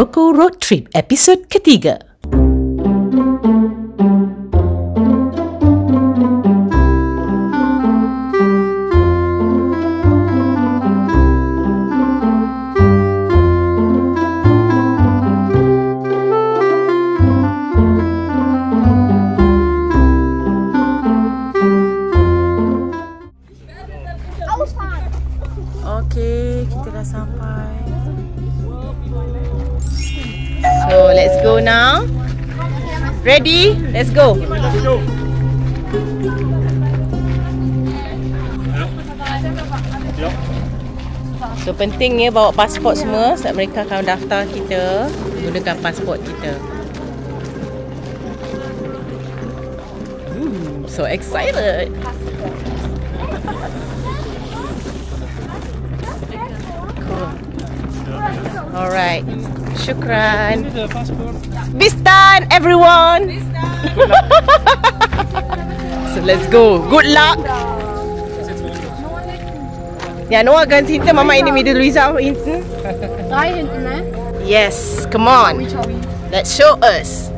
Morocco Road Trip episod ketiga. Okay, kita dah sampai. So, let's go now. Ready? Let's go. So, pentingnya bawa pasport semua sebab mereka akan daftar kita gunakan pasport kita. So excited. Alright, syukran. Bistan everyone. So let's go. Good luck. Ja, Noah ganz hinten. Mama ini mit Luisa hinten. Drei hinten, ne? Yes, come on. Let's show us.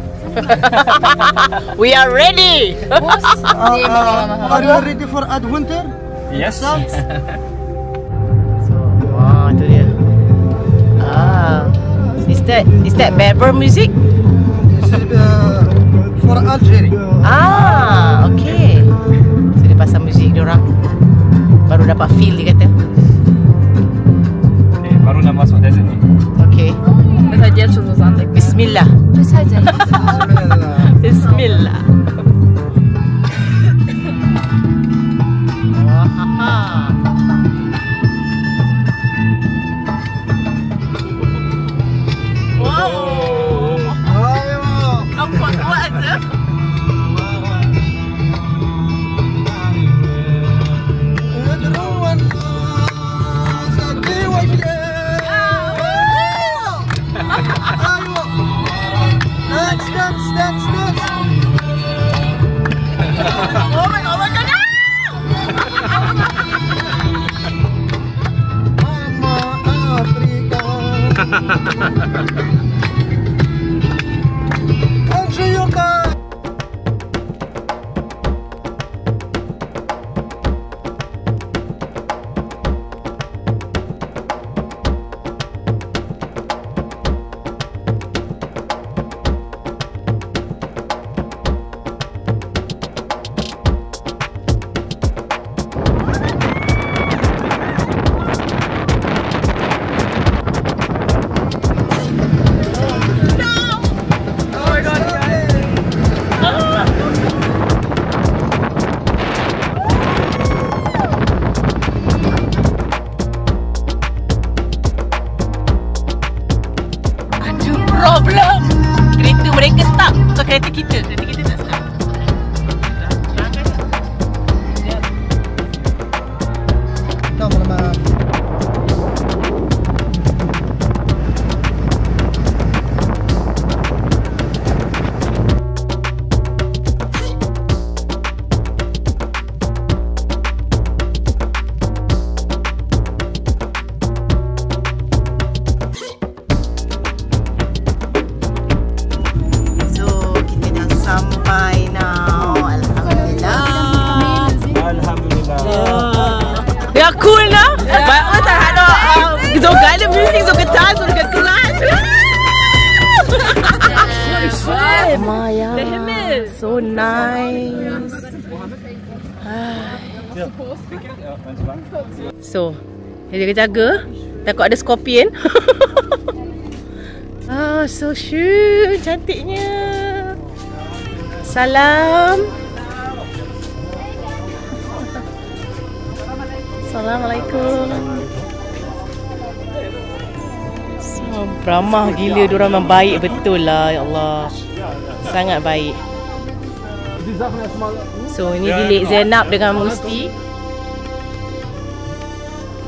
We are ready. Are you ready for adventure? Yes. So, wow, tu dia. Is that Berber music? This is for Algeria. Okay. So dia pasang muzik diorang. Baru dapat feel dia kata. Okay, baru nak masuk desert ni. Okay. Das hat jetzt schon so sandig. Bismillah. Das ist halt sehr Bismillah. Problem. Kereta mereka stuck. Bukan kereta kita. Kereta kita tak stuck. Ja, cool, ne? Bei uns hat noch so geile Musik, so getan, so geklatscht. Maya, der Himmel. So nice. So, dia jaga. Takut ada scorpion. So cute. Cantiknya. Salam. Assalamualaikum. So, ramah gila diorang, memang baik betul lah, ya Allah. Sangat baik. So, ini bilik Zainab dengan Musti.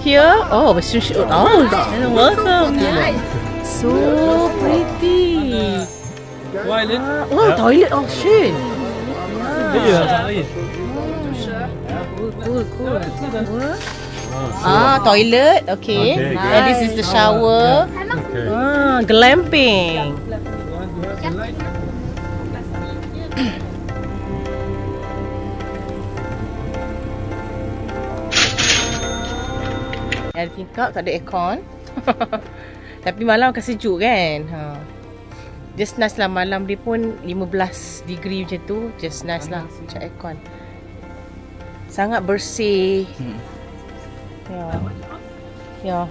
Here, oh, welcome. So pretty. Toilet. Oh, toilet, oh schön. Ja, Cool. Toilet. Okay. Okay, good. And this is the shower. Okay. Glamping. Ada tingkap, tak ada aircon. Tapi malam akan sejuk kan. Just nice lah, malam dia pun 15 degree macam tu. Just nice lah macam aircon. Sangat bersih. Ja.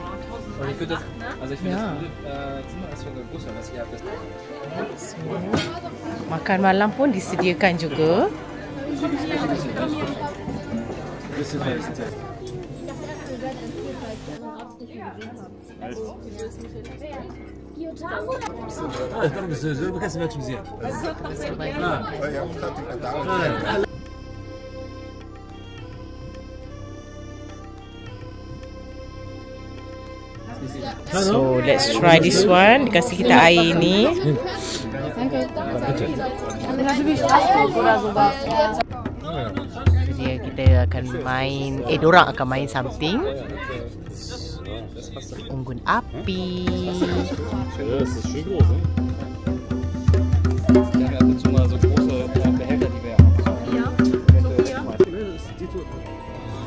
Und ich finde das, also ich finde das Zimmer ist schon so groß, was ihr habt. Makan malam pun disediakan juga. So let's try this one. Dikasih kita air ni. Jadi kita akan main, dorang akan main something. Unggun api. Das ist schön groß, ne? Wir haben ja ab und zu mal so große Behälter, die wir haben.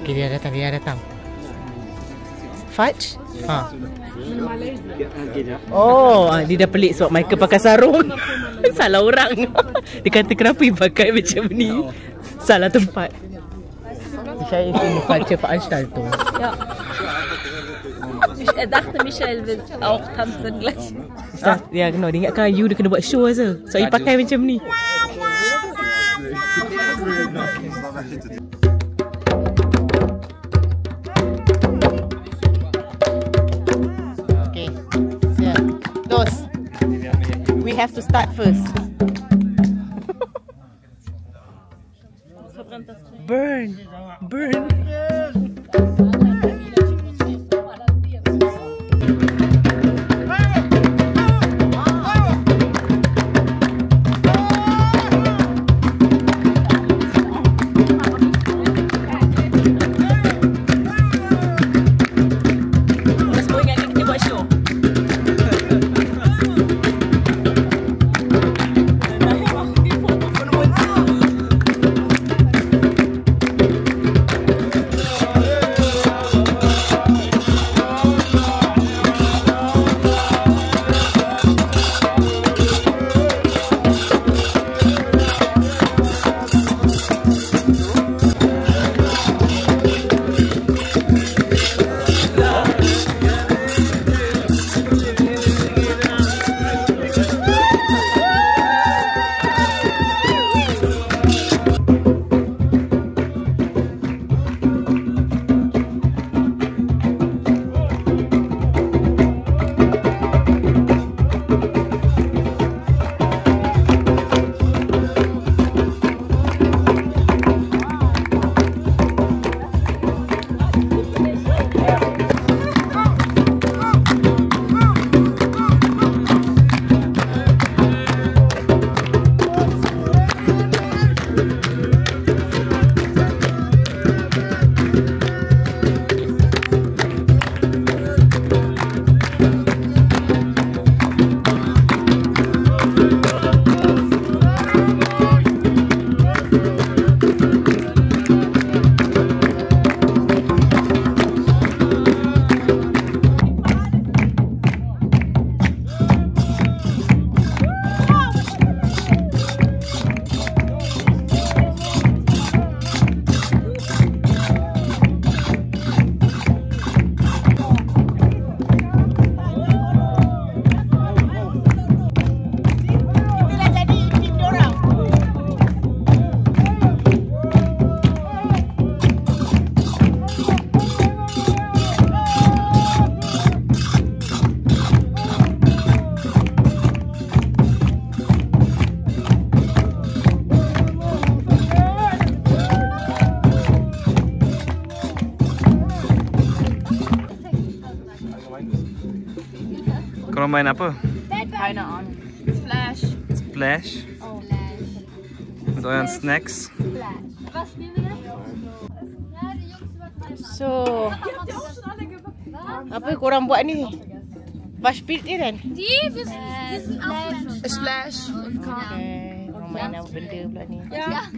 Okay, dia datang. Fudge? Oh, dia dah pelik sebab Michael pakai sarung. Salah orang. Dia kata kenapa dia pakai macam ni? Salah tempat. Saya ingin falsche Veranstaltung. Ja. Er dachte, Michael will auch tanzen gleich. Ya, kena. Dia ingatkan you dia kena buat show saja. So, you pakai macam ni. Okay. Siap. Dos. We have to start first. Burn. Kau main apa? Keine Ahnung. Splash. Splash? Mit euren Snacks? Was spielen wir denn? Ja, die Jungs übertreiben. So, apa korang buat ni? Wash pit ni kan? Die, wir sind auch Splash. Okay. Orang main apa benda pula ni? Ja.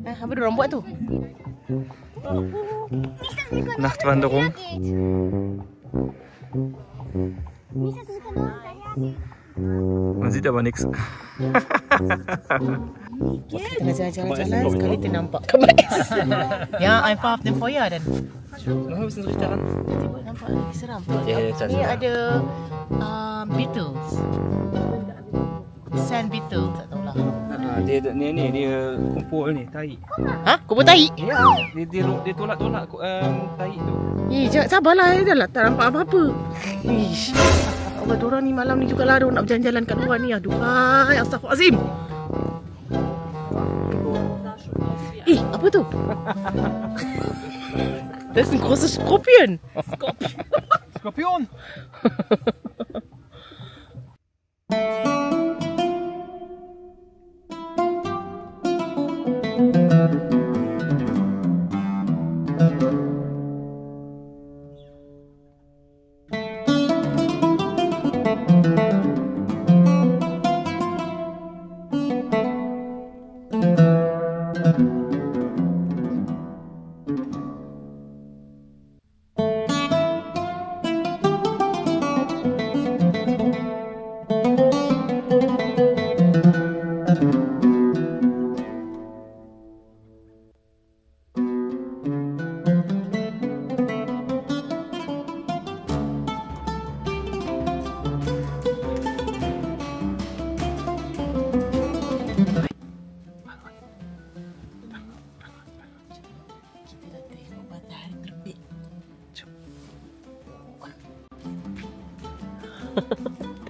Apa diorang buat tu? Nachtwanderung. Man sieht aber nichts. Kita jalan-jalan sekali ternampak kemas. Ya, I'm far off the foyer dan. Noch ein bisschen richtig daran. Nampak lagi seram. Ya, ya, Ni ada beetles. Sand beetle, tak tahulah. Dia kumpul ni, tahi. Ha? Kumpul tahi? Ya, dia tolak-tolak tahi tu. Jangan sabarlah, dah lah tak nampak apa-apa. Ish. Allah, diorang ni malam ni jugalah diorang nak berjalan-jalan kat luar ni. Aduhai, astaghfirullahalazim. Apa tu? Das ist ein großer Skorpion. Skorpion!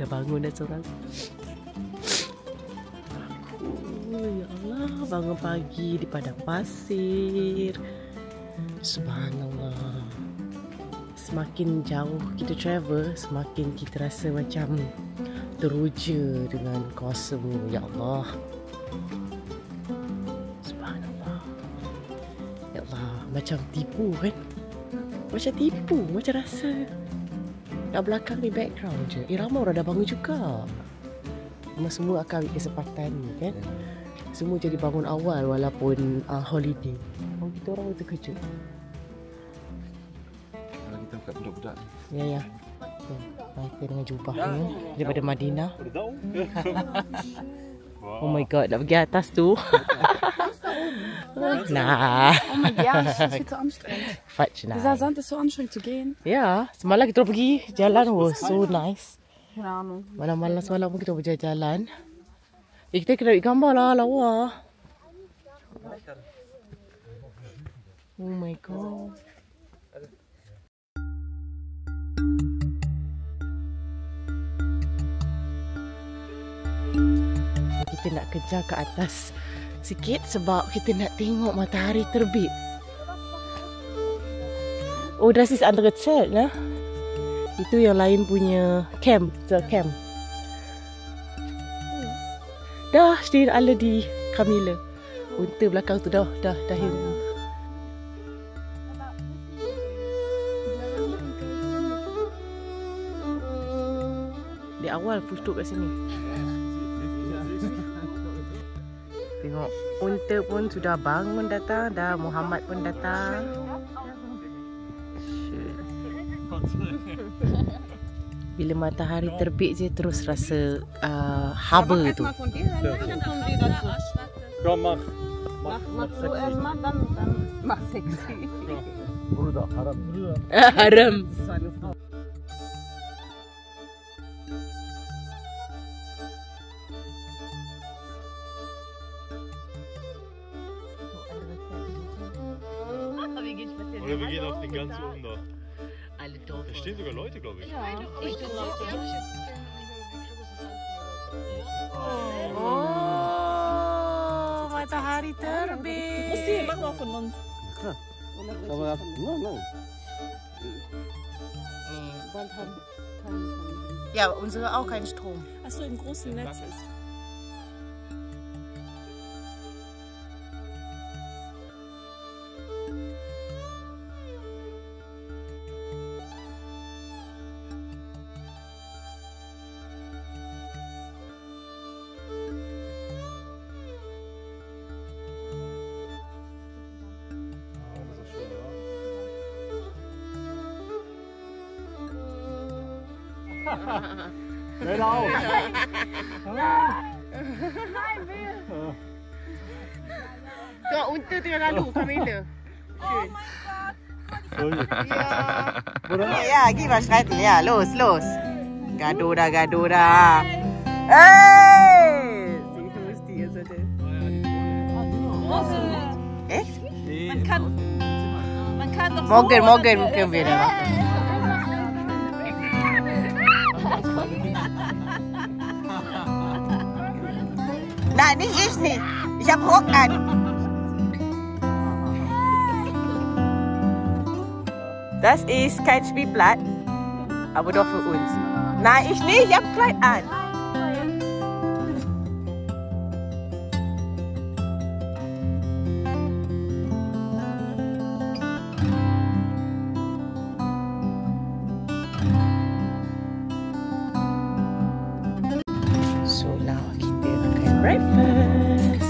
Dah bangun dah seorang. Ya Allah, bangun pagi di padang pasir. Subhanallah. Semakin jauh kita travel, semakin kita rasa macam teruja dengan kuasa-Mu, ya Allah. Subhanallah. Ya Allah, macam tipu kan? Macam tipu, macam rasa kat belakang ni background je. Ramai orang dah bangun juga. Semua akan ambil kesempatan ni kan. Semua jadi bangun awal walaupun holiday. Kita orang terkejut. Kalau kita buka budak-budak ni. Ya, ya. Kita dengan jubah ni daripada Madinah. Oh my god, nak pergi atas tu. Nah. Oh mein Gott, das ist viel zu anstrengend. Fatsch, nah. Dieser Sand ist so anstrengend zu gehen. Ya, semalam kita pergi jalan was so nice. Keine Ahnung. Malam-malam semalam pun kita berjalan-jalan. Kita kena ambil gambar lah, lawa. Oh my god. Kita nak kejar ke atas sikit sebab kita nak tengok matahari terbit. Oh, das ist andere Zelt, ne? Itu yang lain punya camp, camp. Dah, stehen alle di Kamele. Unta belakang tu dah hilang. Di awal food kat sini. Tengok, unta pun sudah bangun datang, dah Muhammad pun datang. Bila matahari terbit je terus rasa haba tu. Komm, mach du erstmal, dann mach sexy. Bruder, haram. Haram. Oder wir gehen auf den ganz oben da. Alle doof. Da stehen sogar Leute, glaube ich. Oh, matahari terbit. Okay, mach mal von uns. Ja, unsere auch kein Strom. Achso, im großen Netz ist. Hör auf! Tengok unta tengah lalu, kamera. Ya, give us right. Ya, los. Gaduh dah. Hey! Situ mesti yang saja. Man kann doch Morgen mungkin wieder. Nein, nicht ich nicht. Ich hab Rock an. Das ist kein Spielplatz, aber doch für uns. Nein, ich nicht. Ich hab Kleid an. So now kita makan breakfast.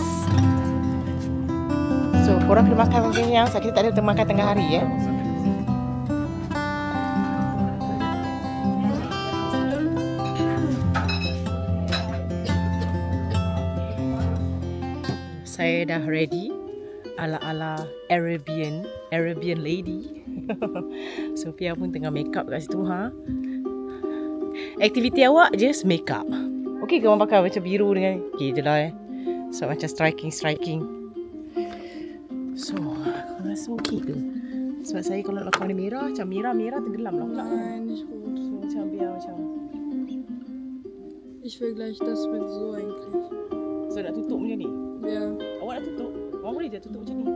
So korang kena makan macam yang kita tak ada makan tengah hari ya. Saya dah ready ala-ala Arabian lady. Sophia pun tengah make up kat situ ha. Aktiviti awak just make up. Okey ke orang pakai macam biru dengan okey je lah So macam striking. So aku rasa okey ke? Sebab saya kalau nak pakai warna merah, macam merah tenggelam lah pula. Nein, nicht gut. So macam biar macam Ich will gleich das mit so eigentlich. So nak tutup macam ni? Ja. Awak nak tutup? Awak boleh je tutup macam ni?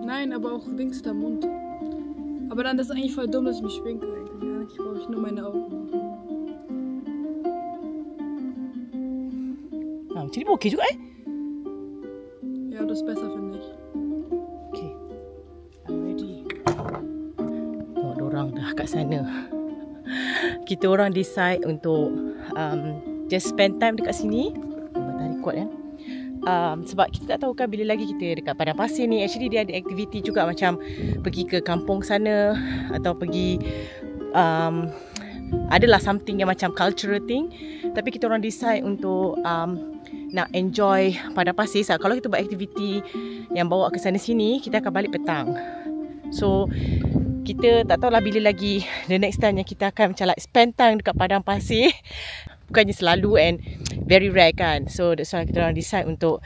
Nein, aber auch links der Mund. Aber dann ist eigentlich voll dumm, dass ich mich schminke eigentlich. Eigentlich brauche ich nur meine Augen. Macam ni pun okey juga Ja, das ist besser, finde ich. Okay, I'm ready. Tengok diorang dah kat sana. Kita orang decide untuk just spend time dekat sini. Dah record kan. Sebab kita tak tahu kan bila lagi kita dekat padang pasir ni. Actually dia ada aktiviti juga macam pergi ke kampung sana atau pergi adalah something yang macam cultural thing. Tapi kita orang decide untuk nak enjoy padang pasir. So, kalau kita buat aktiviti yang bawa ke sana sini, kita akan balik petang. So kita tak tahulah bila lagi the next time yang kita akan macam like spend time dekat padang pasir. Bukannya selalu and very rare kan. So that's why kita orang decide untuk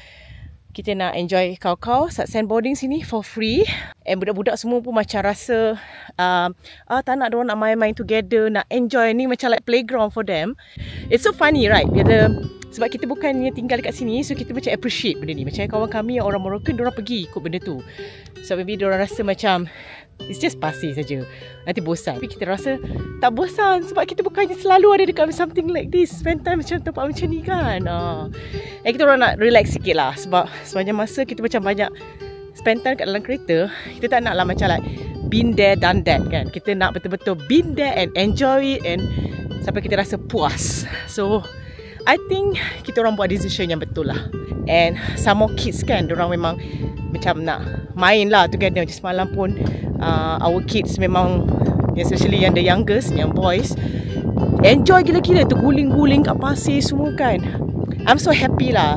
kita nak enjoy kau-kau sandboarding sini for free. And budak-budak semua pun macam rasa tak nak diorang nak main-main together, nak enjoy ni macam like playground for them. It's so funny right? Sebab kita bukannya tinggal dekat sini, so kita macam appreciate benda ni. Macam kawan kami yang orang Moroccan, diorang pergi ikut benda tu. So maybe diorang rasa macam it's just pasir saja. Nanti bosan. Tapi kita rasa tak bosan sebab kita bukannya selalu ada dekat something like this. Spend time macam tempat macam ni kan. Kita orang nak relax sikit lah. Sebab sepanjang masa kita macam banyak spend time kat dalam kereta. Kita tak nak lah macam like been there, done that kan. Kita nak betul-betul been there and enjoy it and sampai kita rasa puas. So I think kita orang buat decision yang betul lah. And some more kids kan, diorang memang macam nak main lah together. Macam semalam pun our kids memang, especially yang the youngest, yang boys, enjoy gila-gila tu, guling-guling kat pasir semua kan. I'm so happy lah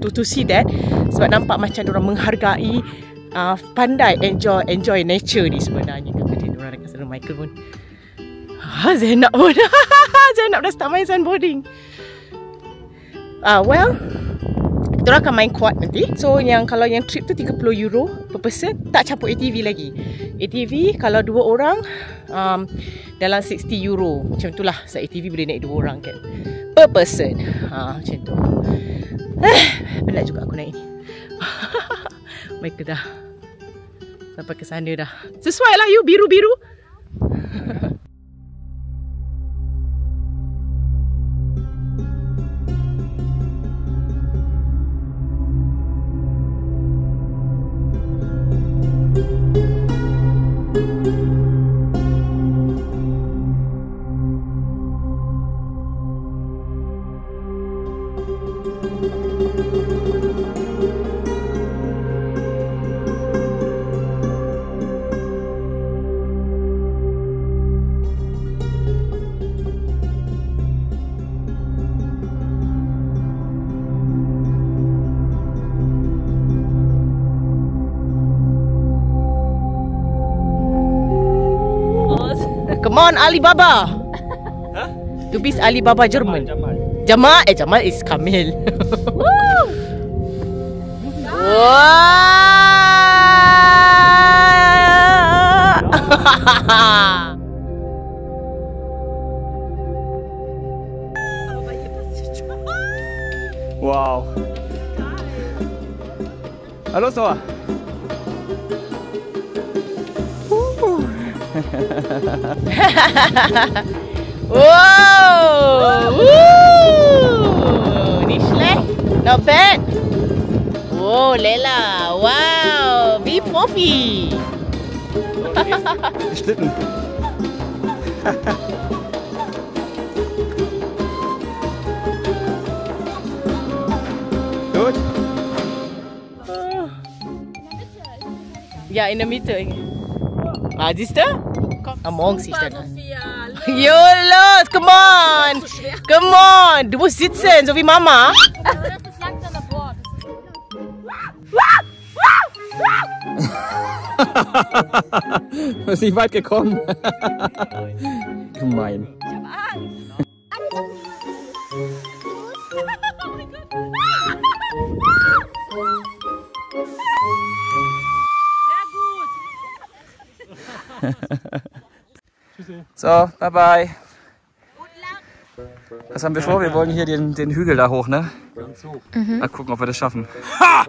to see that. Sebab nampak macam diorang menghargai, pandai enjoy nature ni sebenarnya. Dia diorang dekat sana, Michael pun Zainab pun Zainab dah start main sandboarding. Well, kita orang akan main quad nanti. So yang kalau yang trip tu €30 per person, tak campur ATV lagi. ATV kalau 2 orang dalam €60. Macam itulah. So ATV boleh naik 2 orang kan, per person. Macam tu. Penat juga aku naik ni. Mereka dah sampai ke sana dah. Sesuai lah you, biru-biru. Come on, Alibaba. Du bist Alibaba German. Jamal is Kamil. Wow. Hallo Noah. Wow! Woo! Nicht schlecht. Not bad. Wow, Lela. Wow. Wie Profi. Die Schlitten. Gut. Ja, in der Mitte. Ah, siehst du? Among sich dann. Jo, los, come on! Come on! Du musst sitzen, so wie Mama. Das ist langsam an Bord. Du bist nicht weit gekommen. Gemein. So, bye bye. Was haben wir vor? Wir wollen hier den Hügel da hoch, ne? Ganz hoch. Mal gucken, ob wir das schaffen. Ha!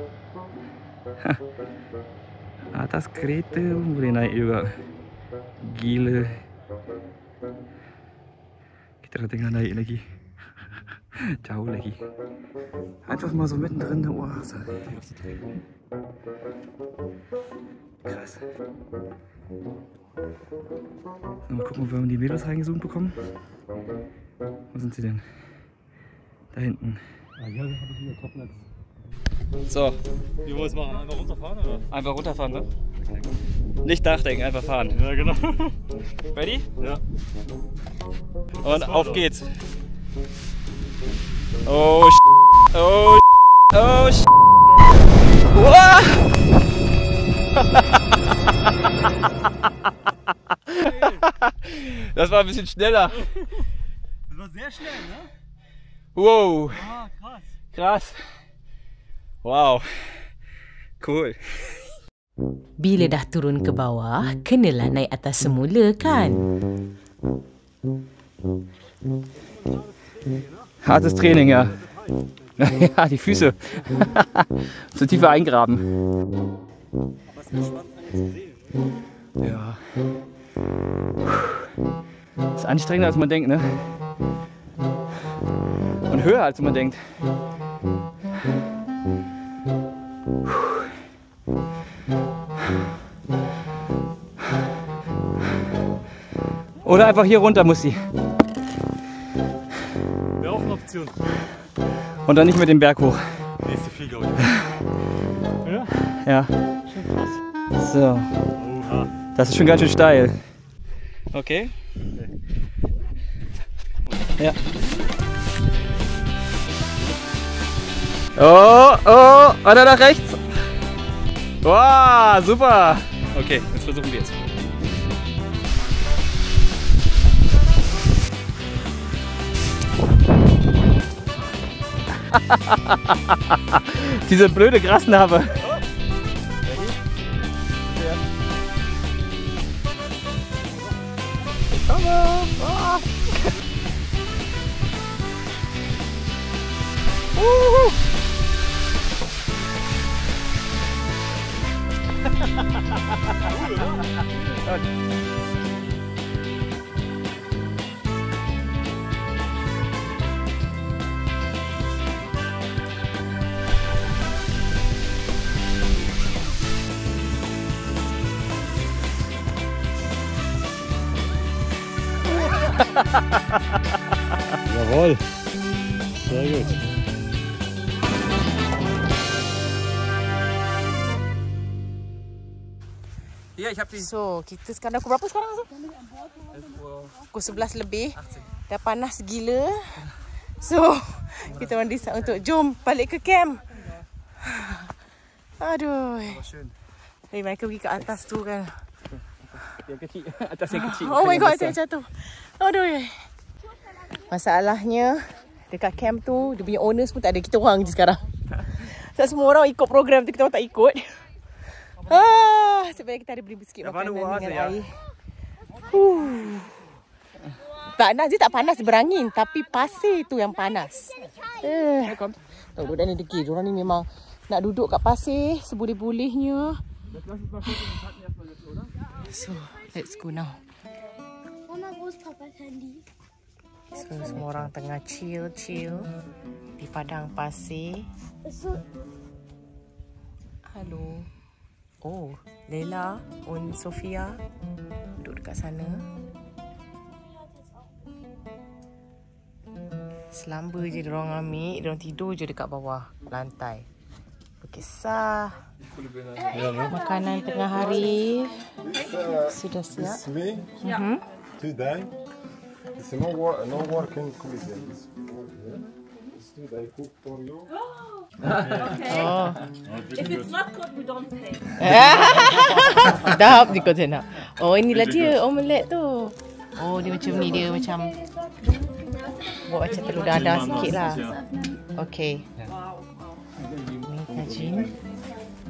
Atas kereta boleh naik juga. Gila. Kita dah tengah naik lagi. Jauh lagi. Einfach mal so mittendrin eine Oase. Krass. So, mal gucken, ob wir die Mädels reingezoomt bekommen. Wo sind sie denn? Da hinten. Ah, hier habe ich wieder Topnetz. So. Wie wollen wir es machen? Einfach runterfahren, oder? Einfach runterfahren, ne? Nicht nachdenken, einfach fahren. Ja, genau. Ready? Ja. Und auf geht's. Oh, oh, oh, wow. Das war ein bisschen schneller. Das war sehr schnell, ne? Wow. Ah, krass. Krass. Wow. Cool. Bila dah turun ke bawah, kenalah naik atas semula kan? Hartes Training, ja. Ja, die Füße. Zu tiefer eingraben. Ja. Ist anstrengender als man denkt, ne? Und höher als man denkt. Oder einfach hier runter muss sie. Wäre auch eine Option. Und dann nicht mit dem Berg hoch. Nee, ist zu viel, glaube ich. Ja? Ja. Schon krass. So. Oha. Das ist schon ganz schön steil. Okay. Ja. Oh, oh, weiter nach rechts. Wow, super. Okay, jetzt versuchen wir es. Diese blöde Grasnarbe. Jawohl. Sehr gut. Hier, ich hab die. So, kita sekarang pukul berapa sekarang? Pukul 11 lebih. Dah panas gila. So, kita orang decide untuk jom balik ke camp. Aduh. Hey, mereka pergi ke atas tu kan. Yang kecil. Atas yang kecil. Oh my god, saya jatuh. Aduh. Masalahnya dekat camp tu, dia punya owners pun tak ada. Kita orang je sekarang. So, semua orang ikut program tu, kita orang tak ikut. Sebenarnya kita ada beli sikit makanan dengan air. Tak panas, dia tak panas berangin. Tapi pasir tu yang panas. Budak ni degil. Diorang ni memang nak duduk kat pasir seboleh-bolehnya. So, let's go now. So, semua orang tengah chill di padang pasir. Halo. Oh, Lela dan Sofia duduk dekat sana. Selamba je diorang ambil, diorang tidur je dekat bawah lantai. Berkisah. Makanan tengah hari sudah siap. Today, it's no working collision. Today cook for you. Oh. If it's not cooked, we don't pay. Sedap je kau nak. Oh, inilah dia omelette tu. Oh, dia macam ni, dia macam buat macam telur dadah sikit lah. Okay. Ni tajin.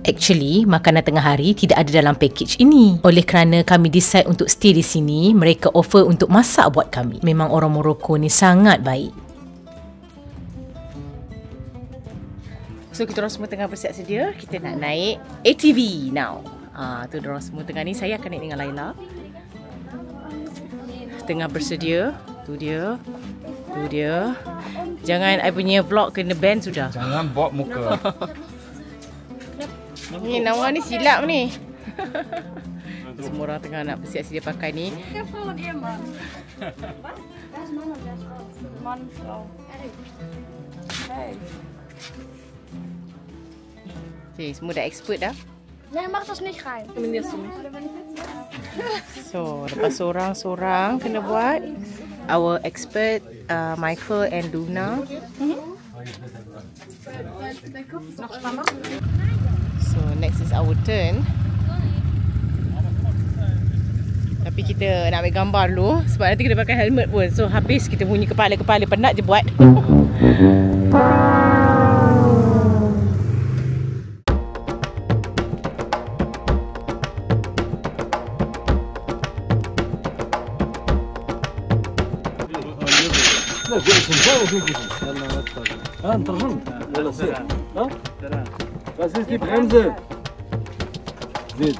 Actually, makanan tengah hari tidak ada dalam package ini. Oleh kerana kami decide untuk stay di sini, mereka offer untuk masak buat kami. Memang orang Morocco ni sangat baik. So, kita orang semua tengah bersiap sedia. Kita nak naik ATV now. Tu diorang semua tengah ni. Saya akan naik dengan Laila. Tengah bersedia. Tu dia. Tu dia. Jangan I punya vlog kena ban sudah. Jangan bawa muka. Ni Nawar ni silap ni. Semua orang tengah nak bersiap sedia pakai ni. Okay, semua dah expert dah. Nee, mag das nicht rein. So, lepas seorang-seorang kena buat. Our expert, Michael and Luna. So, next is our turn. Tapi kita nak ambil gambar dulu. Sebab nanti kita pakai helmet pun. So, habis kita bunyi kepala-kepala penat je buat. ترجم يلا سير ها بس دي Bremse زيد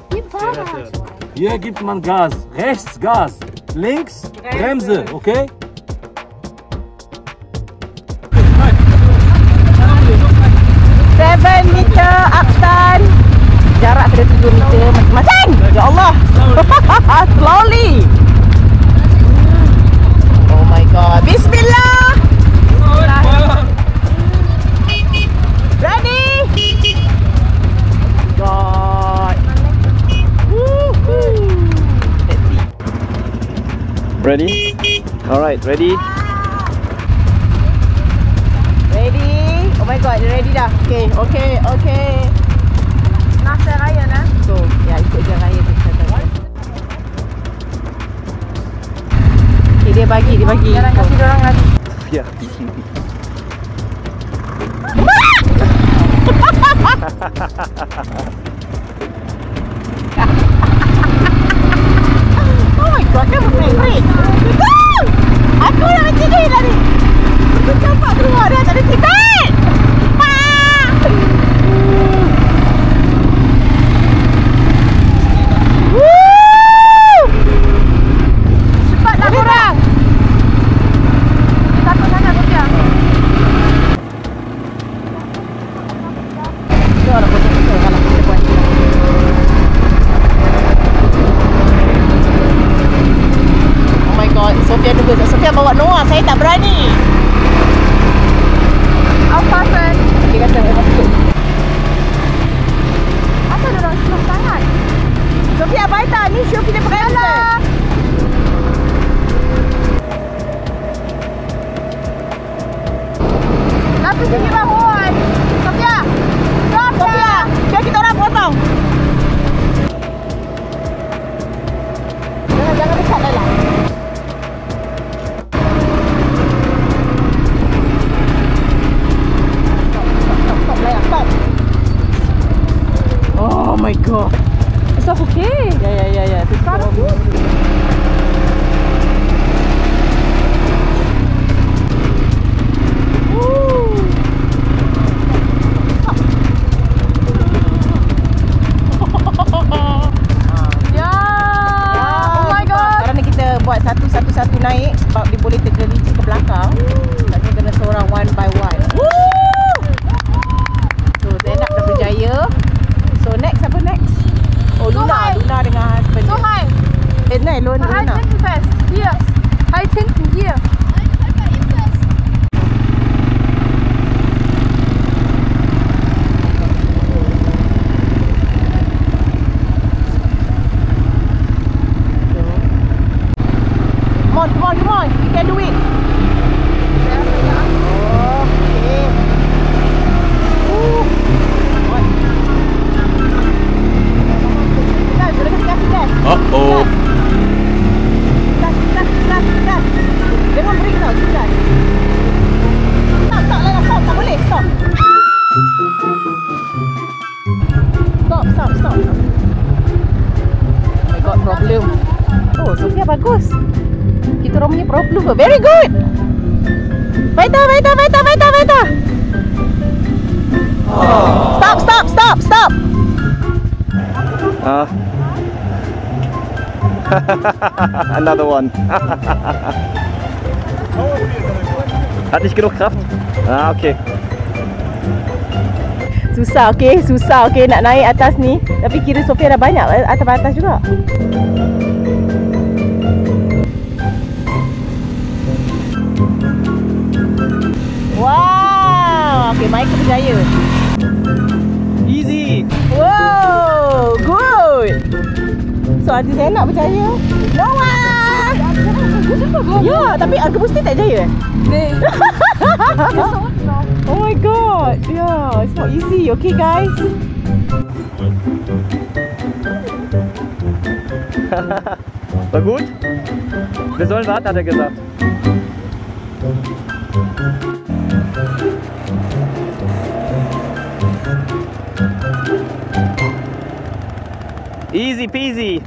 hier gibt man Gas rechts Gas links Bremse okay 7 meter Aksan. Jarak kena 7 meter masing-masing. Ya Allah. Slowly. Oh my god. Bismillah. Ready? God. Ready? Alright, ready? Ready? Oh my god, ready dah. Okay, okay, okay. Nak saya raya nah. So, ya ikut je raya tu. Okay, dia bagi. Jangan kasih dia orang lagi. Ya. Oh my god, dia berperik. Aku nak macam ni tadi. Aku campak keluar dia tak ada tiket. Cepatlah korang. Takut sangat dia. Dia orang betul-betul kalau kita buat. doch okay. Ya. War doch gut. Ya. Oh my god. Kerana kita buat satu-satu naik sebab dia boleh tergelincir ke belakang. Jadi kena seorang one by one. So Zainab dah berjaya. So next apa next? Oh Luna dengan husband. So high. Luna. Halt hinten fest. Hier. Halt hinten hier. Come on. You can do it. Uh-oh. Gas. Jangan break tau, gas. Stop. Tak boleh, stop. Stop. Oh my god, problem. Oh, Sofia bagus. Kita orang punya problem. Very good. Baita. Stop. Another one. Hat nicht genug Kraft? Okay. Susah, okay nak naik atas ni. Tapi kira Sofia dah banyak atas juga. Wow, okay, Michael berjaya. Easy. Wow, good. So Aziz Zainab berjaya. Noah. Ya, tapi Uncle Busti tak berjaya. Oh my god. Yeah, it's not easy. Okay guys. War gut? Wir sollen warten, hat er gesagt. Easy peasy.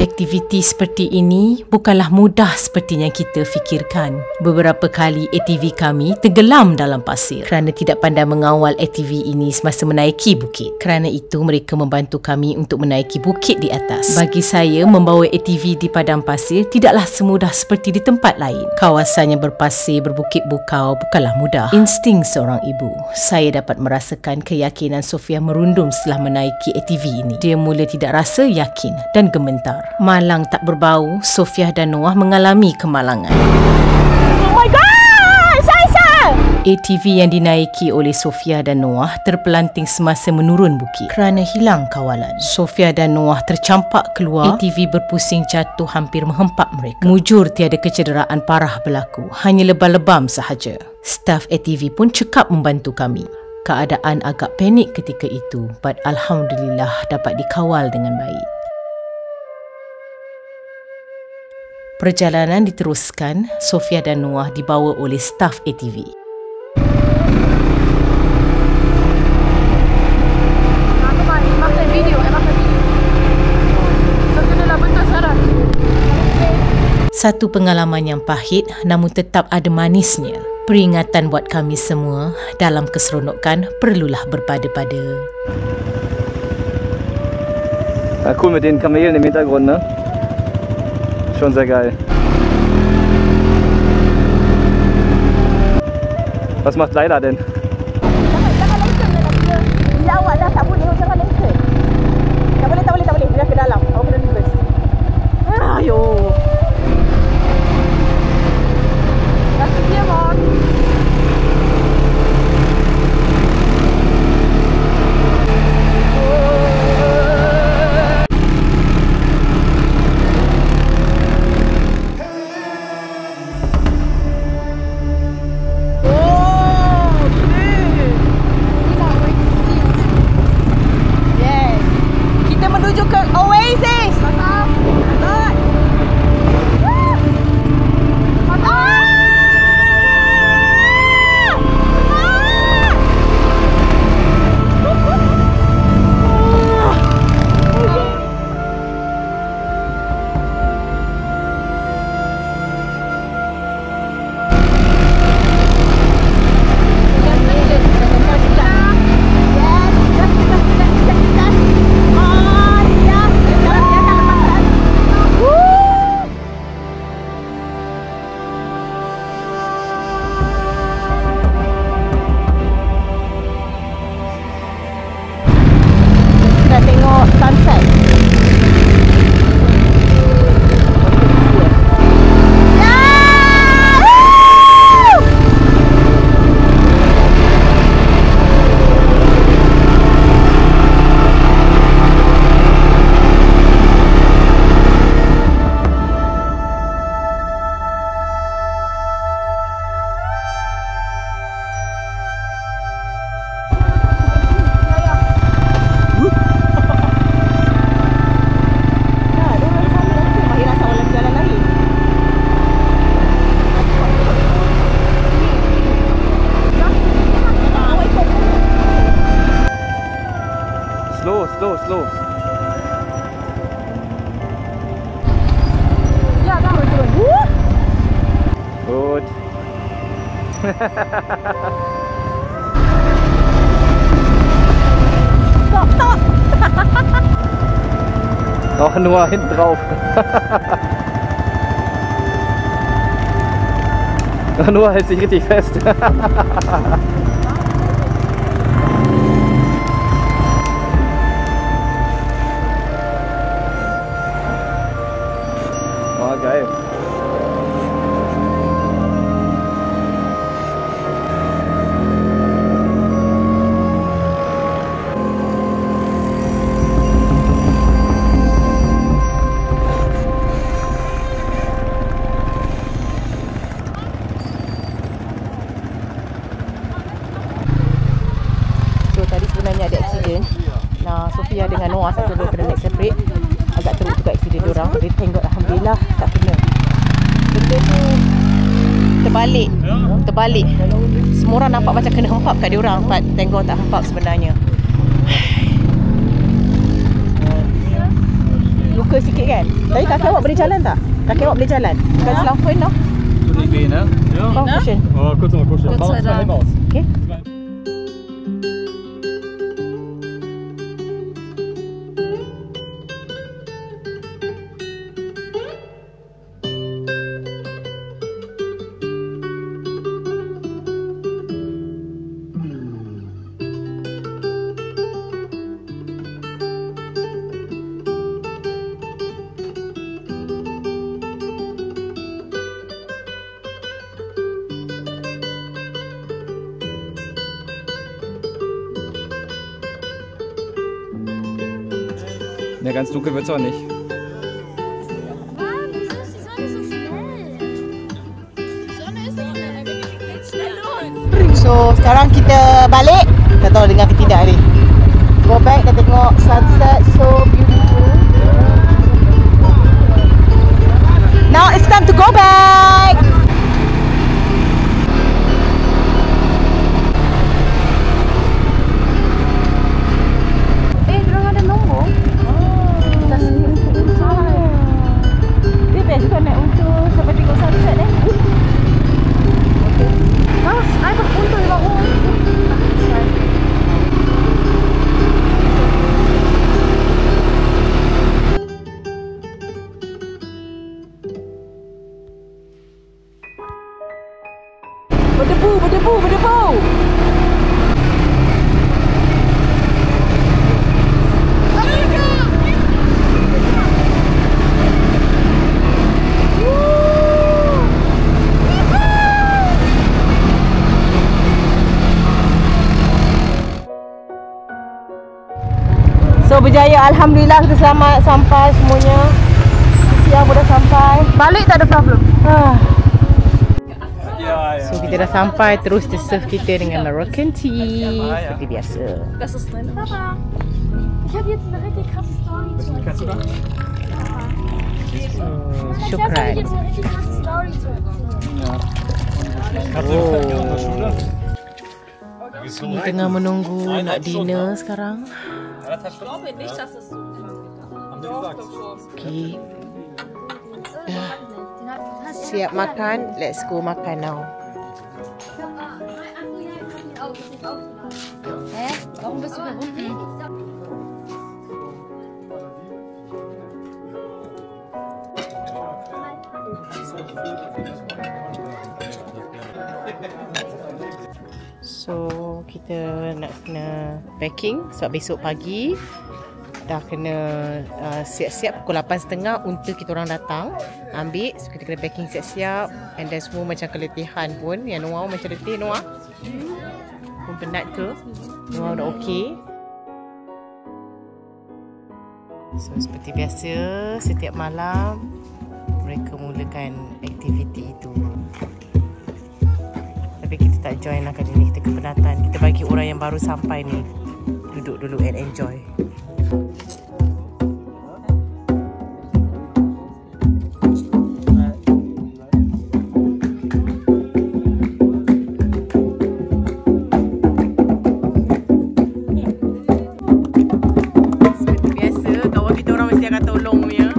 Aktiviti seperti ini bukanlah mudah seperti yang kita fikirkan. Beberapa kali ATV kami tenggelam dalam pasir kerana tidak pandai mengawal ATV ini semasa menaiki bukit. Kerana itu mereka membantu kami untuk menaiki bukit di atas. Bagi saya, membawa ATV di padang pasir tidaklah semudah seperti di tempat lain. Kawasan yang berpasir, berbukit bukau bukanlah mudah. Insting seorang ibu. Saya dapat merasakan keyakinan Sofia merundum setelah menaiki ATV ini. Dia mula tidak rasa yakin dan gementar. Malang tak berbau, Sofia dan Noah mengalami kemalangan. Oh my god! Saya! ATV yang dinaiki oleh Sofia dan Noah terpelanting semasa menurun bukit kerana hilang kawalan. Sofia dan Noah tercampak keluar. ATV berpusing jatuh hampir menghempak mereka. Mujur tiada kecederaan parah berlaku, hanya lebam-lebam sahaja. Staf ATV pun cekap membantu kami. Keadaan agak panik ketika itu, but alhamdulillah dapat dikawal dengan baik. Perjalanan diteruskan, Sofia dan Noah dibawa oleh staf ATV. Satu pengalaman yang pahit namun tetap ada manisnya. Peringatan buat kami semua, dalam keseronokan perlulah berpada-pada. Cool mit den Kamelen im Hintergrund, ne? Schon sehr geil. Was macht Laila denn? Jangan lengket lah. Bila awak dah tak boleh, jangan lengket. Tak boleh. Dia ke dalam. Awak kena reverse. Ayo. Lass dia morgen. Stop! Noch nur hinten drauf. Nur hält sich richtig fest. Oh, geil. Sofia dengan Noah satu dua kena naik separate. Agak teruk juga aksiden diorang. Tapi thank God alhamdulillah tak kena. Benda tu terbalik. Semua orang nampak macam kena hempap kat diorang, but thank God tak hempap sebenarnya. Luka sikit kan? Tapi kakek awak boleh jalan tak? Kakek awak boleh jalan? Kan selampun no? Tut nicht weh, ne? Komm, kuscheln. Oh, kurz mal kuscheln. Gott sei Dank. Okay. Ne, ganz dunkel wird's auch nicht. Mann, wieso ist die Sonne so schnell? Die Sonne ist nicht schnell, wenn die schnell los. So sekarang kita balik. Tak tahu dengar ke tidak ni. Go back dan tengok sunset, so beautiful. Now it's time to go back. Diorang ada nombor. Dia best kan naik untuk sampai tengok sunset eh. Mas, einfach unter warum? Berdebu. So berjaya, alhamdulillah kita selamat sampai semuanya. Siang pun dah sampai. Balik tak ada problem. So kita dah sampai, terus dia serve kita dengan Moroccan tea seperti biasa. Das ist drin. Papa, ich habe jetzt eine richtig krasse Story zu erzählen. Ich habe Syukran. jetzt eine richtig krasse Story zu erzählen. Ni tengah menunggu nak dinner sekarang. Ich glaube nicht, dass es so Okay. Siap makan, let's go makan now. Hä? Warum bist du verbunden? So kita nak kena packing sebab besok pagi dah kena siap-siap pukul 8.30 untuk kita orang datang ambil. So kita kena packing siap-siap, and then semua macam keletihan pun. Yang Noah macam letih. Noah pun penat ke? Noah dah okey. So seperti biasa, setiap malam mereka mulakan aktiviti itu. Tapi kita tak join lah kali ni, kita kepenatan. Kita bagi orang yang baru sampai ni duduk dulu and enjoy. Seperti biasa, kawan kita orang mesti akan tolong ya. Dah.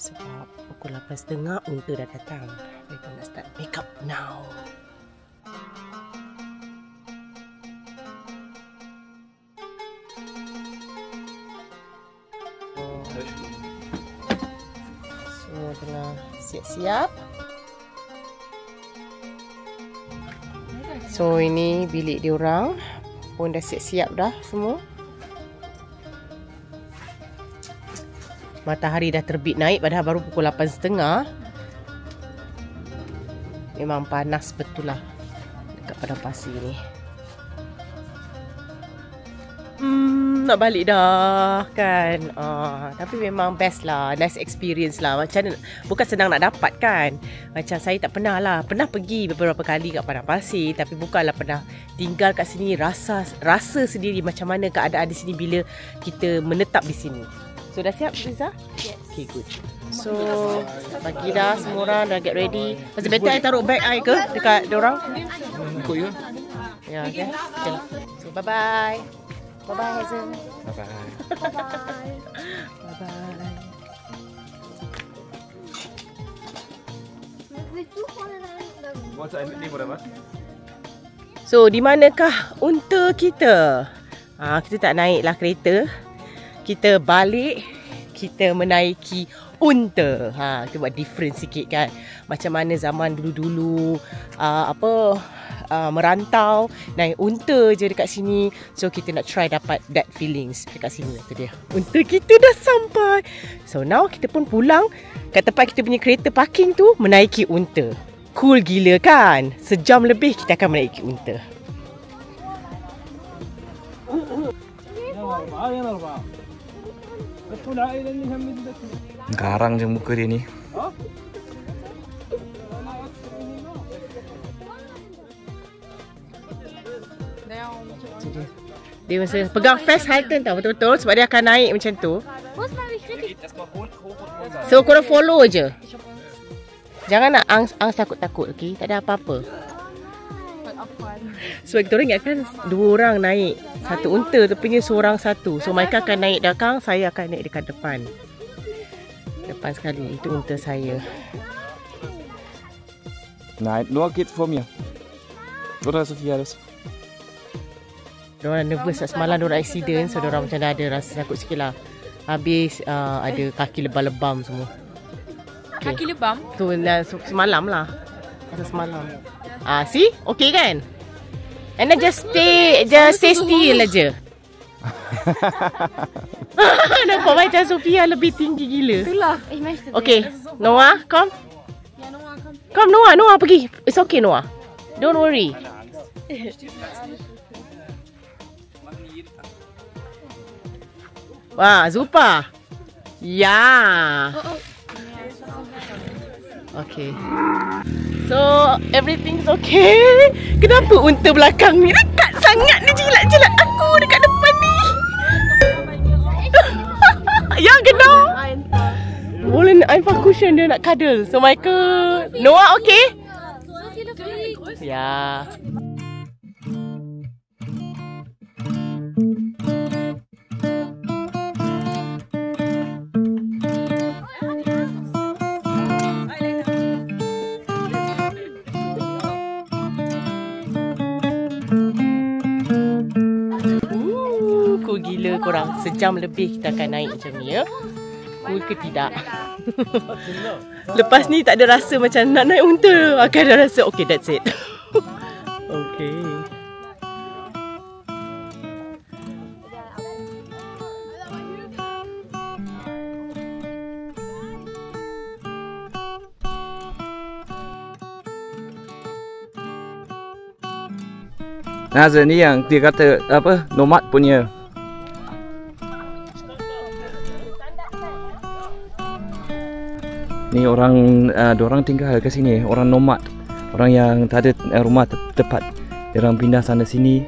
Sebab pukul 8.30 unta dah datang. Mereka nak start make up now. Semua tengah siap-siap. So ini bilik diorang pun dah siap-siap dah semua. Matahari dah terbit naik padahal baru pukul 8.30. Memang panas betul lah dekat padang pasir ni. Nak balik dah kan. Tapi memang best lah. Nice experience lah. Macam bukan senang nak dapat kan. Macam saya tak pernah lah. Pernah pergi beberapa kali kat padang pasir, tapi bukanlah pernah tinggal kat sini. Rasa sendiri macam mana keadaan di sini bila kita menetap di sini. So dah siap Riza? Yes. Okay, good. So pagi dah semua orang dah get ready. Masih better I taruh bag I ke dekat diorang? Ikut you. Ya, okay. So bye bye. Bye bye Hazel. Bye bye. Bye bye. So di manakah unta kita? Kita tak naiklah kereta. Kita balik, kita menaiki unta. Kita buat different sikit kan. Macam mana zaman dulu-dulu merantau, naik unta je dekat sini. So kita nak try dapat that feelings dekat sini. Itu dia. Unta kita dah sampai. So now kita pun pulang kat tempat kita punya kereta parking tu, menaiki unta. Cool gila kan? Sejam lebih kita akan menaiki unta. Garang je muka dia ni. Dia masa pegang fast Halton tau, betul-betul, sebab dia akan naik macam tu. So korang follow je. Jangan nak angst takut-takut, okay? Tak ada apa-apa. Sebab kita orang ingatkan dua orang naik satu unta, tapi seorang satu. So mereka akan naik belakang, saya akan naik dekat depan. Depan sekali, itu unta saya. Nej, nu geht vor mir. Oder Sophia das. Diorang nervous semalam diorang accident, so diorang macam dah ada rasa takut sikit lah. Habis ada kaki lebam-lebam semua. Okay. Kaki lebam? Tu semalam lah. Masa semalam. See? Okay kan? And then just stay still aja. Nampak macam Sophia lebih tinggi gila. Itulah. Okay, Noah, come. Ya, Noah, come. Come Noah pergi. It's okay Noah. Don't worry. Wah, Zupa. Ya. Okay. So, everything's okay. Kenapa unta belakang ni dekat sangat ni jilat-jilat aku dekat depan ni? Ya, kena. Boleh einfach cushion dia nak cuddle. So, Michael. Noah, okay? Ya. Cool gila korang. Sejam lebih kita akan naik macam ni ya. Cool ke tidak? Lepas ni tak ada rasa macam nak naik unta. Akan ada rasa okay, that's it. Okay. Nazar ni yang dia kata apa, nomad punya. Ni orang, diorang tinggal kat sini, orang nomad. Orang yang tak ada rumah tepat. Diorang pindah sana sini.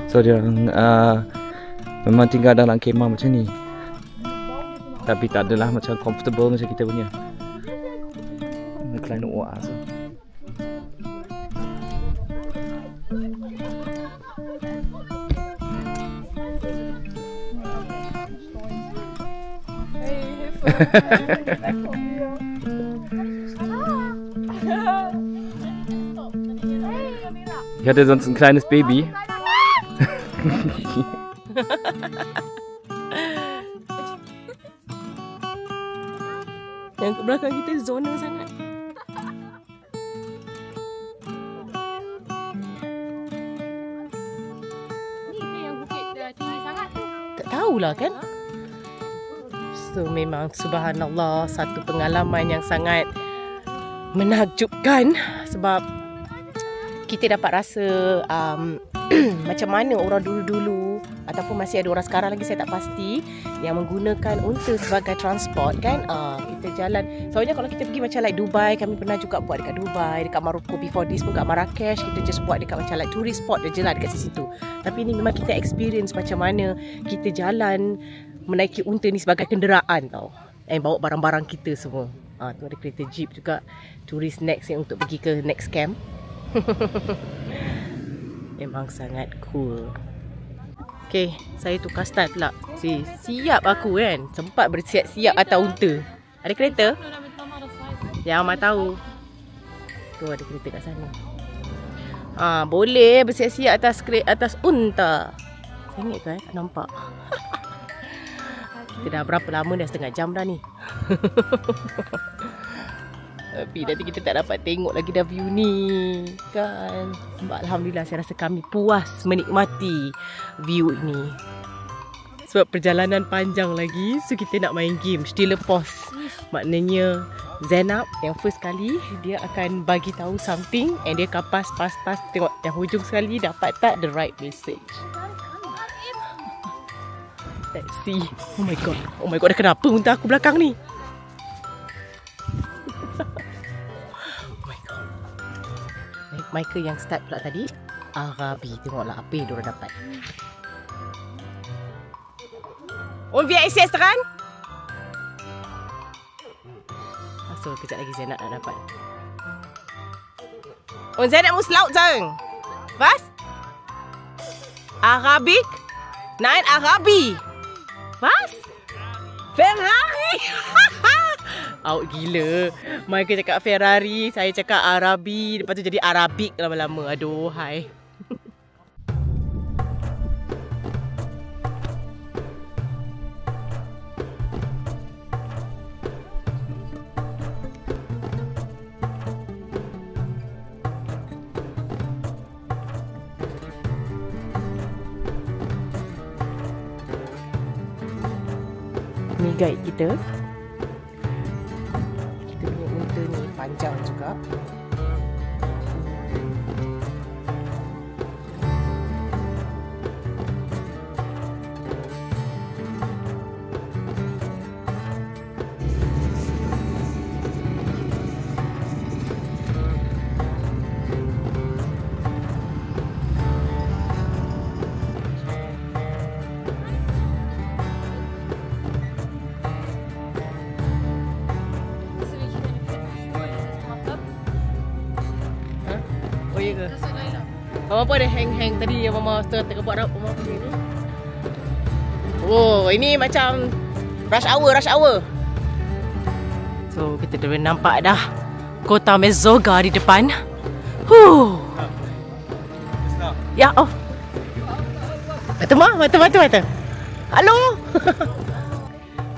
So diorang memang tinggal dalam kemah macam ni. Tapi tak adalah macam comfortable macam kita punya. Kleine Oase. Hey, Hilfe. Ich hatte sonst ein kleines Baby. Yang ke belakang kita zona sangat. Ni ke yang bukit tinggi sangat tu? Tak tahulah kan. So memang subhanallah satu pengalaman yang sangat menakjubkan sebab kita dapat rasa macam mana orang dulu-dulu ataupun masih ada orang sekarang lagi saya tak pasti yang menggunakan unta sebagai transport kan. Kita jalan, soalnya kalau kita pergi macam like Dubai, kami pernah juga buat dekat Dubai, dekat Morocco, before this pun kat Marrakesh, kita just buat dekat macam like tourist spot je lah dekat situ. Tapi ni memang kita experience macam mana kita jalan menaiki unta ni sebagai kenderaan tau, and bawa barang-barang kita semua. Tu ada kereta jeep juga, tourist next yang untuk pergi ke next camp. Memang sangat cool. Okay, saya tukar style pula. Siap aku kan. Sempat bersiap-siap atas unta. Ada kereta? Ya, Amat tahu. Tu ada kereta kat sana. Boleh bersiap-siap atas unta. Saya ingat kan? Nampak. Kita dah berapa lama dah, setengah jam dah ni. Tapi nanti kita tak dapat tengok lagi dah view ni kan. Alhamdulillah saya rasa kami puas menikmati view ini. Sebab perjalanan panjang lagi, so kita nak main game Still a Pause. Maknanya Zainab yang first kali dia akan bagi tahu something and dia akan pass tengok yang hujung sekali dapat tak the right message. Let's see. Oh my god, dah kenapa unta aku belakang ni? Michael yang start pula tadi Arabi. Tengoklah apa yang diorang dapat. On vient ici kan? So kejap lagi Zainab nak dapat. On Zainab muss laut sagen. Was? Arabic? Nein, Arabi. Was? Ferrari. Out gila. Michael cakap Ferrari, saya cakap Arabi, lepas tu jadi Arabic lama-lama. Aduh, hai. Ni guide kita. Panjang juga. Oh iya ke? Mama pun ada hang-hang tadi yang Mama tengah buat Mama pergi tu. Oh, ini macam rush hour. So, kita dah nampak dah Kota Mezoga di depan. Ya, oh. Mata. Halo.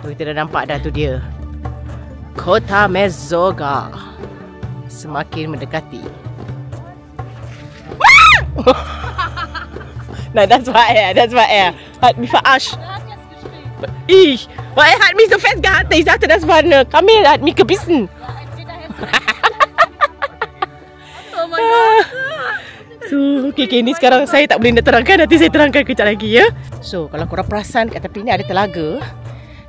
Oh, kita dah nampak dah tu dia. Kota Mezoga. Semakin mendekati. Nein, das war er. Hat mich verarscht. Weil er hat mich so festgehalten. Ich dachte, das war eine Kamel, er hat mich gebissen. Oh my god. So, okay, ni sekarang saya tak boleh nak terangkan. Nanti saya terangkan kejap lagi ya. So, kalau korang perasan kat tepi ni ada telaga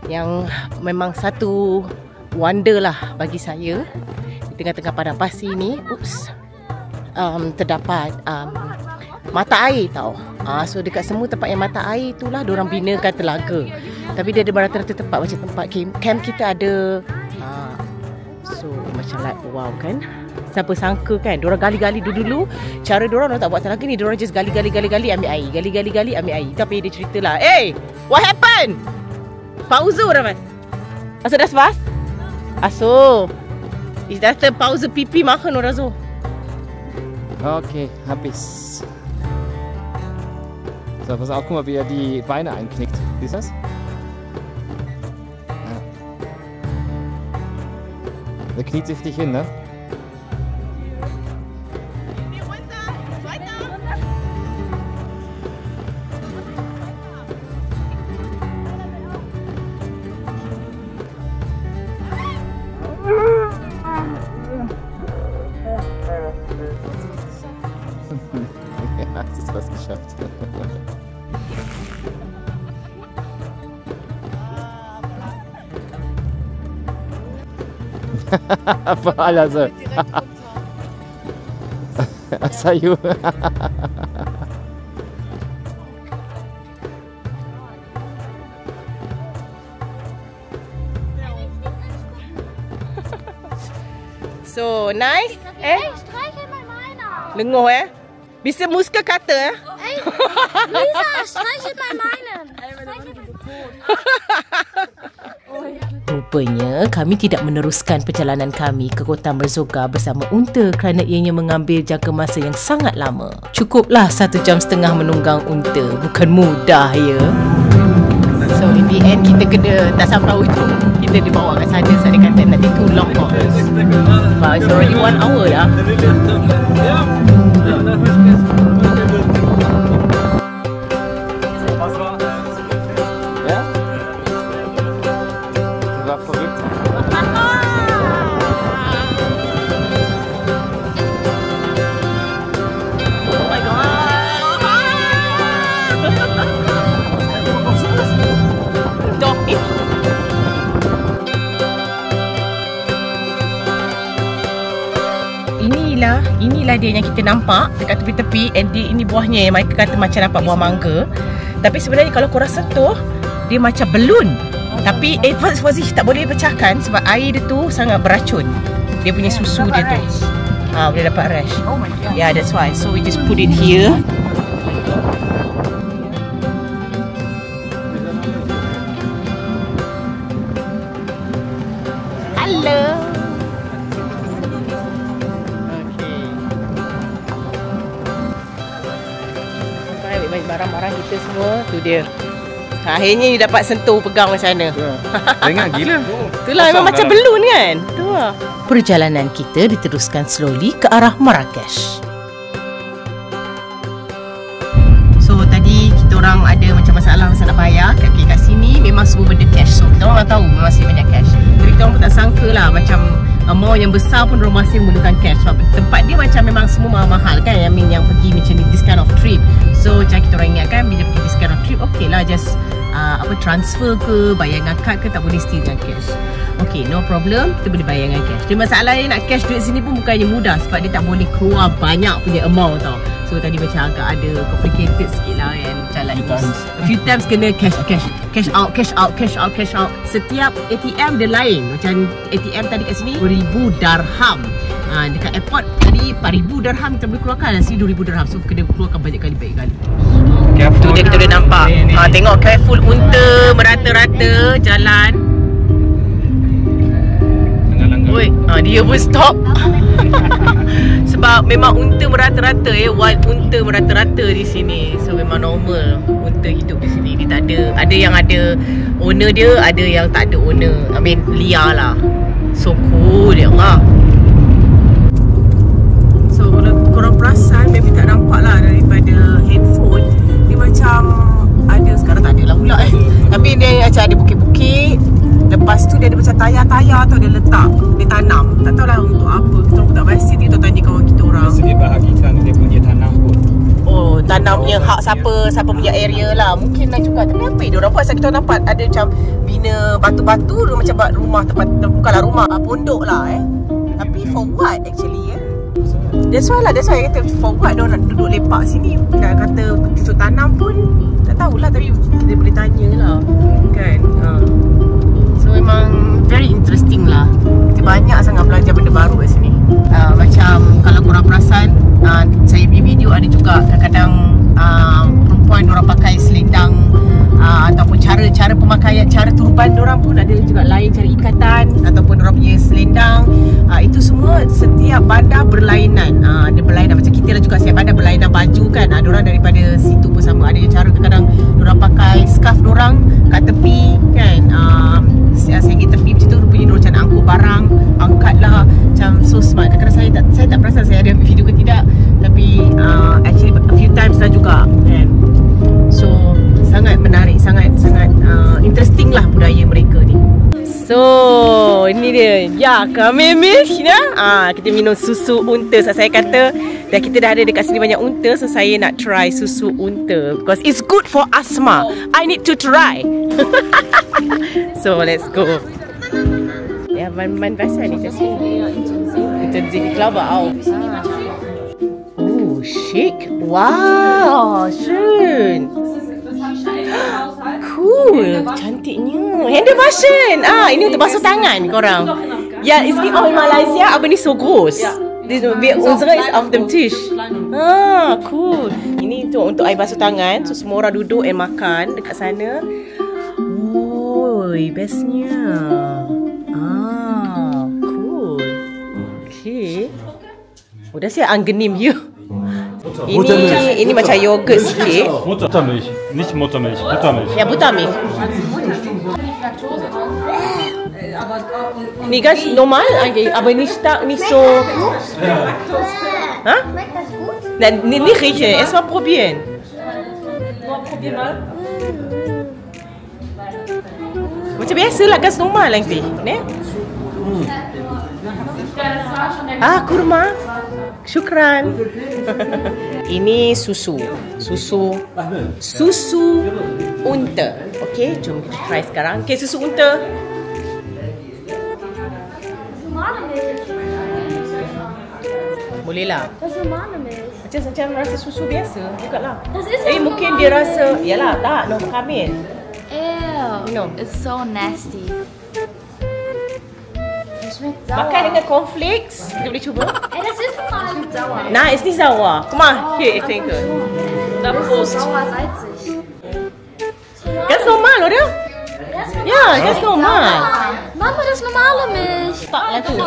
yang memang satu wonder lah bagi saya. Di tengah-tengah padang pasir ni, terdapat mata air tau. So dekat semua tempat yang mata air itulah diorang binakan telaga. Tapi dia ada rata-rata tempat macam tempat camp kita ada. So macam like wow kan. Siapa sangka kan diorang gali-gali dulu. Cara diorang tak buat telaga ni, diorang just gali-gali ambil air. Gali-gali ambil air. Tapi dia cerita lah, "Hey, what happened? Pause dah mas. Also das was? Ach so. Ich dachte Pause Pipi machen oder so." Okay, habis. So, pass auf, guck mal, wie er die Beine einknickt. Siehst du das? Ja. Der kniet sich nicht hin, ne? Ja, das ist was geschafft. Apa so? Sayu. So, nice. Hey, streichel mal meiner. Lenguh Bisa muska kata Hey, Luisa, streichel mal meinen. Rupanya kami tidak meneruskan perjalanan kami ke kota Merzouga bersama unta kerana ianya mengambil jangka masa yang sangat lama. Cukuplah 1.5 jam menunggang unta. Bukan mudah ya. So in the end kita kena tak sampai itu. Kita dibawa kat sana. Saya kata nanti too long for us. But it's already 1 hour dah. Ja? Das war verrückt. Oh my god. Dog it. Inilah dia yang kita nampak dekat tepi-tepi, and ini buahnya yang mereka kata macam nampak buah mangga. Tapi sebenarnya kalau korang sentuh, dia macam belun. Tapi Fazih tak boleh pecahkan sebab air dia tu sangat beracun. Dia punya susu dia tu boleh dapat rash. Oh my god. Yeah, that's why. So we just put it here. Hello. Barang-barang kita semua tu dia. Akhirnya ni dapat sentuh pegang macam mana. Ringan gila. Itulah memang macam belun kan. Tu lah. Perjalanan kita diteruskan slowly ke arah Marrakesh. So tadi kita orang ada macam masalah masa nak bayar kat sini. Memang semua benda cash. So kita orang tahu memang masih banyak cash. Jadi kita orang pun tak sangka lah macam amount yang besar pun orang masih menggunakan cash. Sebab tempat dia macam memang semua mahal-mahal kan. Yang pergi macam ni, this kind of trip. So macam kita orang ingatkan bila pergi this kind of trip, okay lah just transfer ke, bayar dengan kad ke, tak boleh still dengan cash. Okay, no problem, kita boleh bayar dengan cash. Cuma masalahnya nak cash duit sini pun bukannya mudah sebab dia tak boleh keluar banyak punya amount tau. So tadi macam agak ada complicated sikit lah kan. Macam like a few times kena cash out. Setiap ATM dia lain. Macam ATM tadi kat sini 2,000 dirham. Dekat airport tadi 4,000 dirham kita boleh keluarkan, dan sini 2,000 dirham. So kena keluarkan banyak kali. Tu dia kita boleh nampak. Tengok careful unta merata-rata jalan. Oi, dia pun stop. Sebab memang unta merata-rata wild unta merata-rata di sini. So memang normal unta hidup di sini. Dia tak ada yang ada owner dia, ada yang tak ada owner. I mean liar lah. So cool ya Allah. So kalau korang perasan, maybe tak nampak lah daripada handphone, dia macam ada, sekarang tak ada lah pula tapi dia macam ada bukit-bukit. Lepas tu dia ada macam tayar-tayar tu dia letak, dia tanam. Tak tahulah untuk apa, kita pun tak pasti. Kita tanya kawan kita orang. Dia bahagikan dia punya tanam pun. Oh, tanamnya hak siapa punya area lah. Mungkin lah juga. Tapi apa dia orang buat? Saya kita nampak ada macam bina batu-batu, dia macam buat rumah tempat, bukanlah rumah, pondok lah Tapi for what actually That's why I kata for what dia nak duduk lepak sini. Nak kata cucuk tanam pun tak tahulah, tapi kita boleh tanya lah kan. So memang very interesting lah. Kita banyak sangat belajar benda baru kat sini. Macam kalau korang perasan, saya punya video ada juga kadang-kadang perempuan diorang pakai selendang, ataupun cara pemakaian, cara turban diorang pun ada juga lain, cara ikatan ataupun diorang punya selendang. itu semua setiap bandar berlainan. Dia berlainan macam kita lah juga, setiap bandar berlainan baju kan. Diorang daripada situ pun sama. Ada cara kadang diorang pakai scarf diorang kat tepi kan. Sehingga tepi macam tu, rupanya diorang macam nak angkut barang, angkat lah, macam so smart. Kadang-kadang saya tak perasan saya ada ambil video ke tidak, tapi actually a few times lah juga kan. So sangat menarik, sangat interesting lah budaya mereka ni. So ini dia. Ya, kami Mishna. Kita minum susu unta. Saya kata dah kita dah ada dekat sini banyak unta, so saya nak try susu unta because it's good for asthma. I need to try. So let's go. Ya, man biasa ni macam sini. Intensiv kelabak tau. Oh, shake. Wow, schön. Cool, cantiknya. Händewaschen. Ini untuk basuh tangan korang. Ja, es gibt auch in Malaysia, aber nicht so groß. Unsere ist auf dem Tisch. Cool. Ini untuk air basuh tangan. So semua orang duduk and makan dekat sana. Woi, bestnya. Cool. Okay. Dah siap angenehm hier. Ini macam yogurt sikit. Muttermilch, nicht Muttermilch, Buttermilch. Ja, Buttermilch. Ini ganz normal eigentlich, aber nicht so. Ha? Nein, nicht riechen. Erstmal probieren. Probier mal. Macam biasa lah, ganz normal eigentlich, ne? Kurma. Syukran. Ini susu unta. Okay, jom kita try sekarang. Okay, susu unta. Boleh lah. Macam rasa susu biasa juga lah. Mungkin dia rasa, yalah tak, no kamil. Ew, it's so nasty. Makan dengan cornflakes. Kita boleh cuba. Das ist sauer. Nein, ist nicht sauer. Guck mal, hier, ich denke. Prost. Sauer, salzig. Ganz normal, oder? Ja, ganz normal. Mama, das ist normale Milch. Tak lah tu.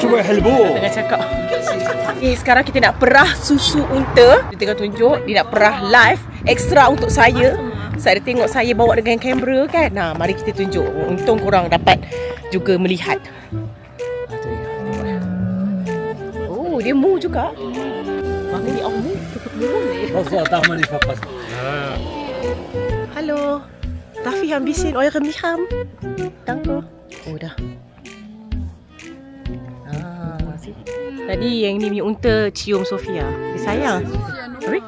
Cuba helbo. Tengah cakap. Okay, sekarang kita nak perah susu unta. Dia tengah tunjuk, dia nak perah live. Extra untuk saya. Saya tengok saya bawa dengan kamera kan. Mari kita tunjuk. Untung korang dapat juga melihat. Oh, dia mu juga. Mana ni mu? Hallo. Darf ich ein bisschen eure Milch haben? Danke. Oh, dah. Tadi yang ni unta cium Sofia. Dia sayang.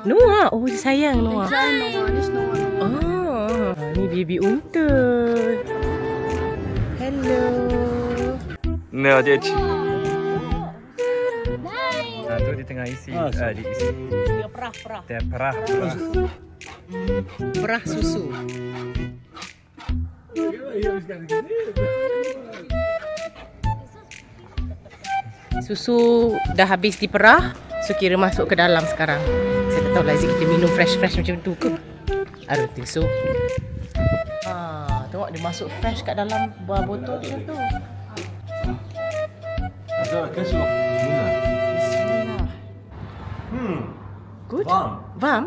Noah. Oh, dia sayang Noah. Ni baby unta. Hello. Nah, dia tu di tengah isi. Diisi. Dia perah. Dia perah. Perah susu. Susu dah habis diperah. So kira masuk ke dalam sekarang. Saya tak tahu lah kita minum fresh macam tu ke. I don't think so. Tengok dia masuk fresh kat dalam buah botol dia tu. Bismillah. Good? Warm?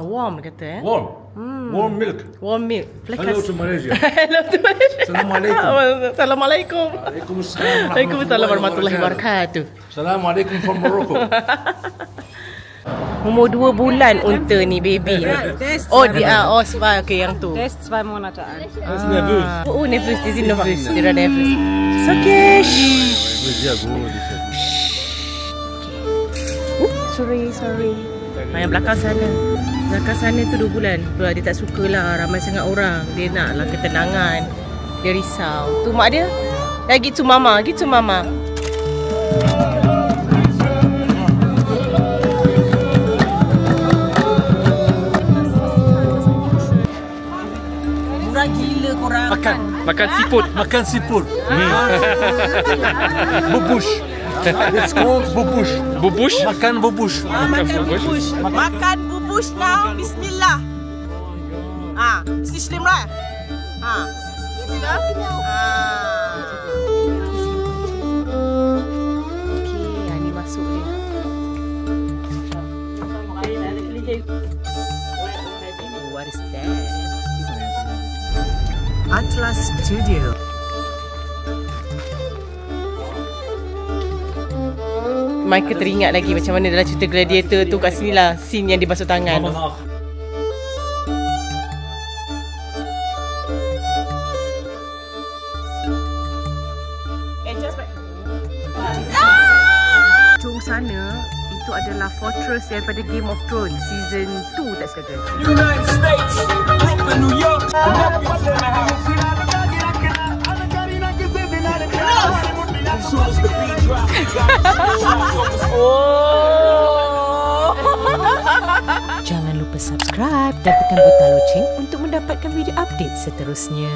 Warm kata Warm milk. Warm milk. Hello to Malaysia. Hello to Malaysia. Assalamualaikum. Assalamualaikum. Waalaikumsalam. Waalaikumsalam warahmatullahi wabarakatuh. Assalamualaikum from Morocco. Umur 2 bulan unta ni baby. Oh dia sebab okay yang tu. Test 2 Monate an. Nervös. Oh nervös, dia nervös. Dia nervös. It's okay. Sorry. Yang belakang sana. Belakang sana tu 2 bulan. Dia tak sukalah ramai sangat orang. Dia naklah ketenangan. Dia risau. Tu mak dia. Gitu mama. Murah gila korang. Makan siput. Bubush. It's called bubush. Bubush? Makan bubush. Makan bubush now. Bismillah. Mesti slim lah. Bismillah. Studio. Michael teringat lagi macam mana dalam cerita Gladiator tu, kat sini lah scene yang dia basuh tangan tu. Hujung sana itu adalah fortress daripada Game of Thrones season 2 tak salah. United States, Brooklyn, New York. Jangan lupa subscribe dan tekan butang loceng untuk mendapatkan video update seterusnya.